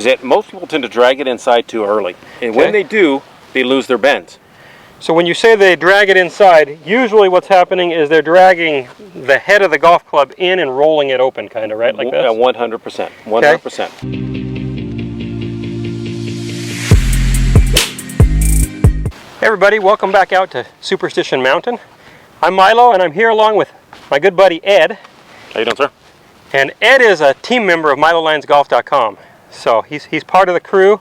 is that most people tend to drag it inside too early. And when they do, they lose their bends. So when you say they drag it inside, usually what's happening is they're dragging the head of the golf club in and rolling it open, kind of, right? Like this? 100%. 100%. Hey everybody, welcome back out to Superstition Mountain. I'm Milo, and I'm here along with my good buddy Ed. How you doing, sir? And Ed is a team member of MiloLinesGolf.com. So he's part of the crew.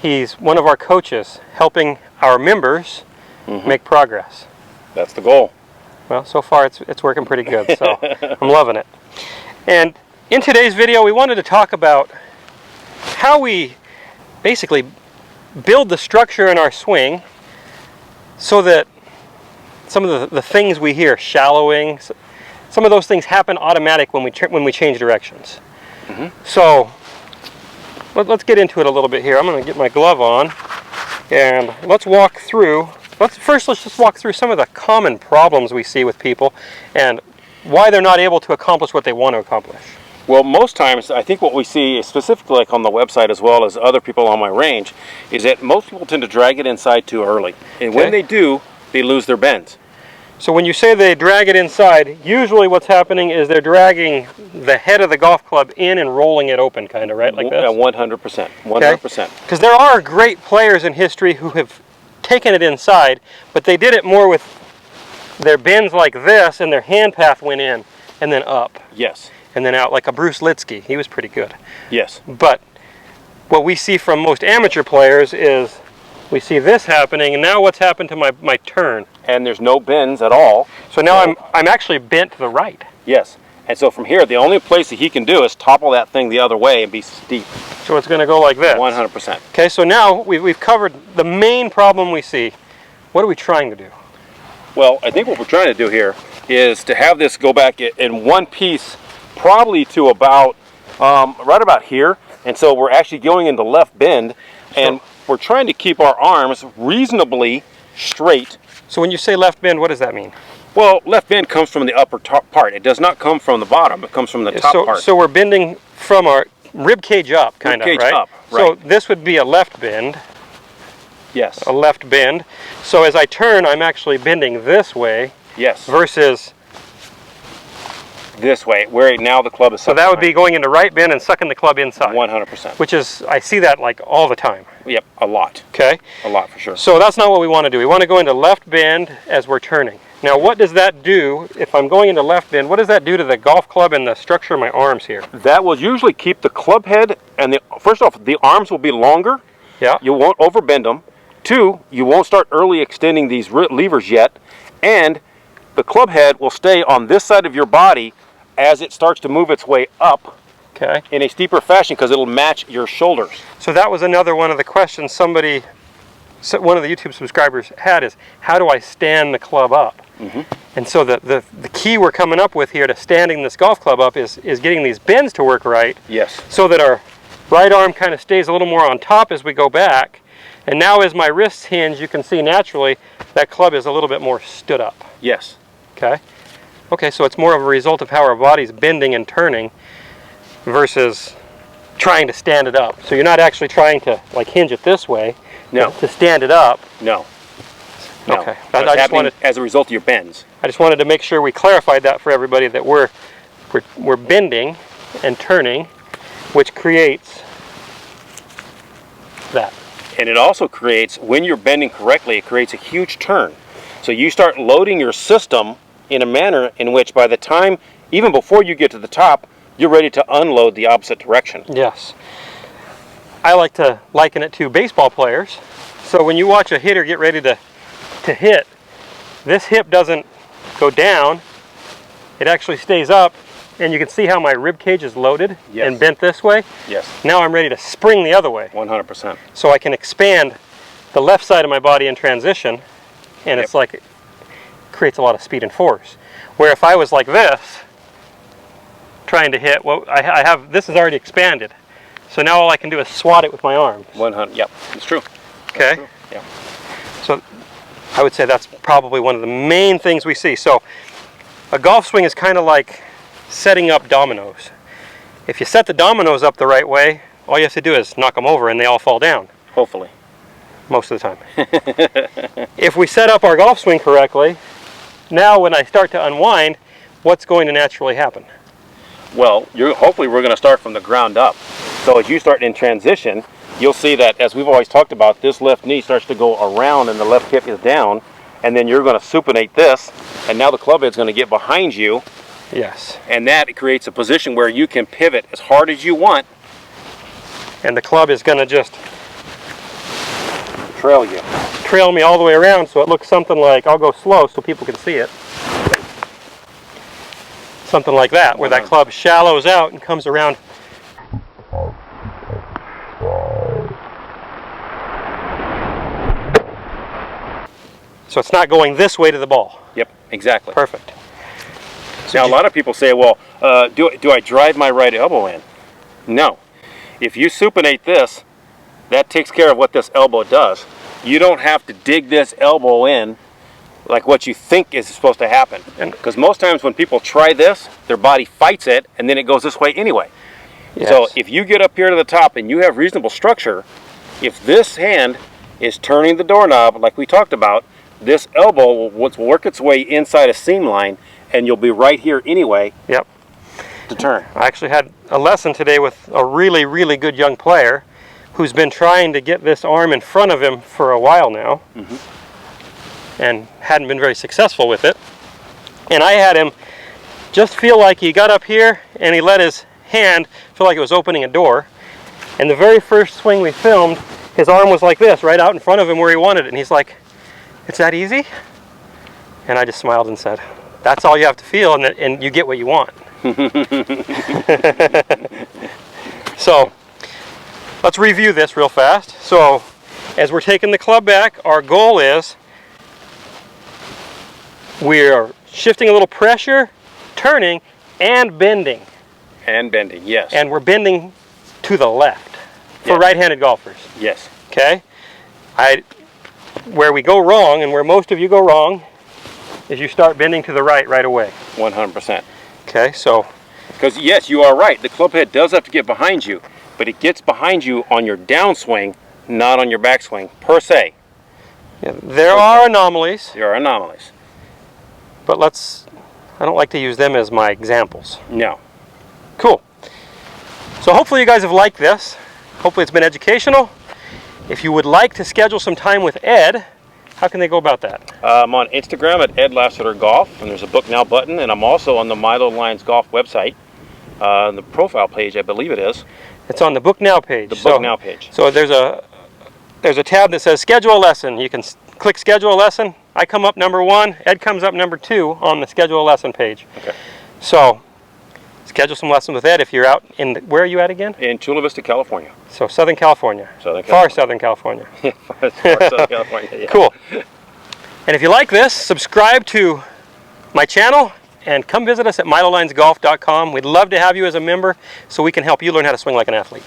He's one of our coaches, helping our members make progress. That's the goal. Well, so far it's working pretty good, so I'm loving it. And in today's video, we wanted to talk about how we basically build the structure in our swing so that some of the things we hear, shallowing, some of those things happen automatic when we change directions. So let's get into it a little bit here. I'm going to get my glove on and let's walk through. Let's just walk through some of the common problems we see with people and why they're not able to accomplish what they want to accomplish. Well, most times, I think what we see, specifically like on the website as well as other people on my range, is that most people tend to drag it inside too early. And when they do, they lose their bends. So when you say they drag it inside, usually what's happening is they're dragging the head of the golf club in and rolling it open, kind of, right? Like this? 100%. 100%. Because there are great players in history who have taken it inside, but they did it more with their bends like this, and their hand path went in and then up. Yes. And then out, like a Bruce Litsky. He was pretty good. Yes. But what we see from most amateur players is we see this happening, and now what's happened to my turn? And there's no bends at all. So now I'm actually bent to the right. Yes. And so from here, the only place that he can do is topple that thing the other way and be steep. So it's going to go like this. 100%. Okay, so now we've covered the main problem we see. What are we trying to do? Well, I think what we're trying to do here is to have this go back in one piece, probably to about, right about here. And so we're actually going into left bend, and we're trying to keep our arms reasonably straight. So when you say left bend, what does that mean? Well, left bend comes from the upper part. It does not come from the bottom. It comes from the top part. So we're bending from our rib cage up, kind of, right? Rib cage up, So right. this would be a left bend. Yes. A left bend. So as I turn, I'm actually bending this way. Yes. Versus this way, where now the club is. So that would be going into right bend and sucking the club inside. 100%. Which is, I see that like all the time. Yep, a lot. Okay. A lot for sure. So that's not what we want to do. We want to go into left bend as we're turning. Now what does that do, if I'm going into left bend, what does that do to the golf club and the structure of my arms here? That will usually keep the club head, and first off, the arms will be longer. Yeah. You won't overbend them. Two, you won't start early extending these levers yet. And the club head will stay on this side of your body as it starts to move its way up. Okay. In a steeper fashion, because it'll match your shoulders. So that was another one of the questions one of the YouTube subscribers had is, how do I stand the club up? And so the key we're coming up with here to standing this golf club up is getting these bends to work right. Yes. So that our right arm kind of stays a little more on top as we go back. And now as my wrists hinge, you can see naturally that club is a little bit more stood up. Yes. Okay. Okay, so it's more of a result of how our body's bending and turning versus trying to stand it up. So you're not actually trying to like hinge it this way. No. To stand it up. No. Okay. I just wanted, as a result of your bends. I just wanted to make sure we clarified that for everybody, that we're bending and turning, which creates that. And it also creates, when you're bending correctly, it creates a huge turn. So you start loading your system in a manner in which by the time, even before you get to the top, you're ready to unload the opposite direction. Yes. I like to liken it to baseball players. So when you watch a hitter get ready to hit, this hip doesn't go down, it actually stays up, and you can see how my rib cage is loaded and bent this way. Yes. Now I'm ready to spring the other way. 100%. So I can expand the left side of my body in transition, and it's like it creates a lot of speed and force. Where if I was like this, trying to hit, well, I have, this is already expanded. So now all I can do is swat it with my arms. 100, yep, it's true. Okay. True. Yeah. So I would say that's probably one of the main things we see. So a golf swing is kind of like setting up dominoes. If you set the dominoes up the right way, all you have to do is knock them over and they all fall down. Hopefully. Most of the time. If we set up our golf swing correctly, now when I start to unwind, what's going to naturally happen? Well, hopefully we're going to start from the ground up. So as you start in transition, you'll see that, as we've always talked about, this left knee starts to go around and the left hip is down, and then you're going to supinate this, and now the club head's going to get behind you. Yes. And that creates a position where you can pivot as hard as you want. And the club is going to just trail me all the way around, so it looks something like, I'll go slow so people can see it. Something like that, where that club shallows out and comes around. So it's not going this way to the ball. Yep, exactly. Perfect. Now, a lot of people say, well, do I drive my right elbow in? No. If you supinate this, that takes care of what this elbow does. You don't have to dig this elbow in like what you think is supposed to happen. Because most times when people try this, their body fights it, and then it goes this way anyway. Yes. So if you get up here to the top and you have reasonable structure, if this hand is turning the doorknob like we talked about, this elbow will work its way inside a seam line, and you'll be right here anyway. Yep. To turn. I actually had a lesson today with a really, really good young player who's been trying to get this arm in front of him for a while now, and hadn't been very successful with it. And I had him just feel like he got up here and he let his hand feel like it was opening a door. And the very first swing we filmed, his arm was like this, right out in front of him where he wanted it. And he's like, "It's that easy?" And I just smiled and said, "That's all you have to feel, and you get what you want." So let's review this real fast. So as we're taking the club back, our goal is we're shifting a little pressure, turning, and bending. And bending, yes. And we're bending to the left for right-handed golfers. Yes. Okay? Where we go wrong, and where most of you go wrong, is you start bending to the right away. 100%. Okay, so... Because, yes, you are right. The club head does have to get behind you, but it gets behind you on your downswing, not on your backswing, per se. Yeah, there are anomalies. There are anomalies. But I don't like to use them as my examples. No. Cool. So hopefully you guys have liked this. Hopefully it's been educational. If you would like to schedule some time with Ed, how can they go about that? I'm on Instagram at Ed Lasater Golf, and there's a Book Now button, and I'm also on the Milo Lines Golf website, the profile page, I believe it is. It's on the Book Now page. The Book Now page. So there's a tab that says Schedule a Lesson. You can click Schedule a Lesson. I come up number 1. Ed comes up number 2 on the Schedule a Lesson page. Okay. So schedule some lessons with Ed if you're out in, where are you at again? In Chula Vista, California. So Southern California. Far Southern California. Far Southern California, yeah. Cool. And if you like this, subscribe to my channel and come visit us at milolinesgolf.com. We'd love to have you as a member so we can help you learn how to swing like an athlete.